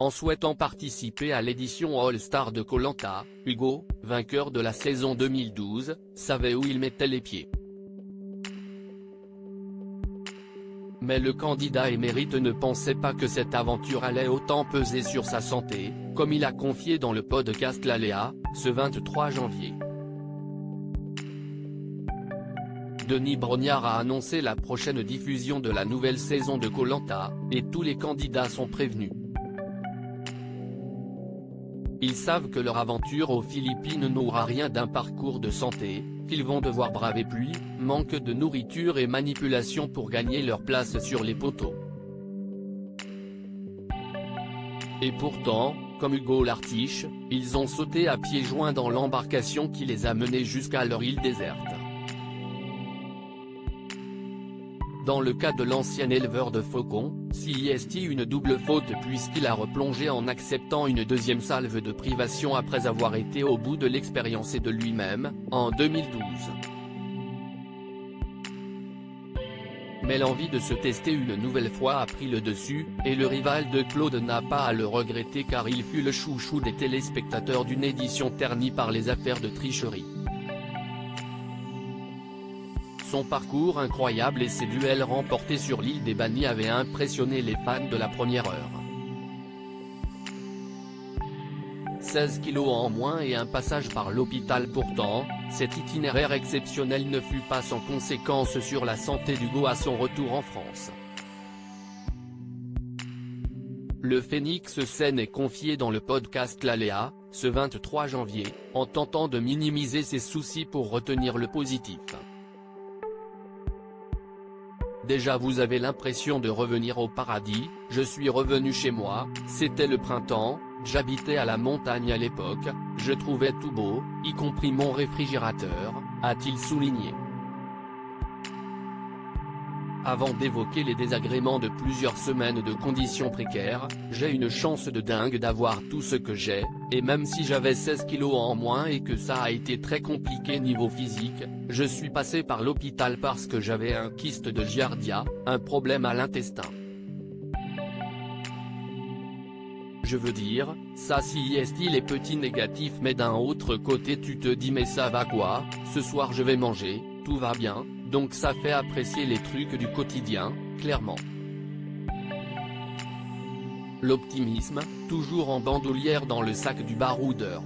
en souhaitant participer à l'édition All-Star de Koh Lanta, Hugo, vainqueur de la saison 2012, savait où il mettait les pieds. Mais le candidat émérite ne pensait pas que cette aventure allait autant peser sur sa santé, comme il a confié dans le podcast L'Aléa, ce 23 janvier. Denis Brognard a annoncé la prochaine diffusion de la nouvelle saison de Koh Lanta, et tous les candidats sont prévenus. Ils savent que leur aventure aux Philippines n'aura rien d'un parcours de santé, qu'ils vont devoir braver pluie, manque de nourriture et manipulation pour gagner leur place sur les poteaux. Et pourtant, comme Hugo l'Artiche, ils ont sauté à pieds joints dans l'embarcation qui les a menés jusqu'à leur île déserte. Dans le cas de l'ancien éleveur de faucons, CIST une double faute puisqu'il a replongé en acceptant une deuxième salve de privation après avoir été au bout de l'expérience et de lui-même, en 2012. Mais l'envie de se tester une nouvelle fois a pris le dessus, et le rival de Claude n'a pas à le regretter car il fut le chouchou des téléspectateurs d'une édition ternie par les affaires de tricherie. Son parcours incroyable et ses duels remportés sur l'île des Bannis avaient impressionné les fans de la première heure. 16 kilos en moins et un passage par l'hôpital. Pourtant, cet itinéraire exceptionnel ne fut pas sans conséquences sur la santé d'Hugo à son retour en France. Le Phénix Saine est confié dans le podcast L'Aléa, ce 23 janvier, en tentant de minimiser ses soucis pour retenir le positif. Déjà vous avez l'impression de revenir au paradis, je suis revenu chez moi, c'était le printemps, j'habitais à la montagne à l'époque, je trouvais tout beau, y compris mon réfrigérateur, a-t-il souligné. Avant d'évoquer les désagréments de plusieurs semaines de conditions précaires, j'ai une chance de dingue d'avoir tout ce que j'ai, et même si j'avais 16 kilos en moins et que ça a été très compliqué niveau physique, je suis passé par l'hôpital parce que j'avais un kyste de Giardia, un problème à l'intestin. Je veux dire, ça si est-il est petit négatif mais d'un autre côté tu te dis mais ça va quoi, ce soir je vais manger, tout va bien. Donc ça fait apprécier les trucs du quotidien, clairement. L'optimisme, toujours en bandoulière dans le sac du baroudeur.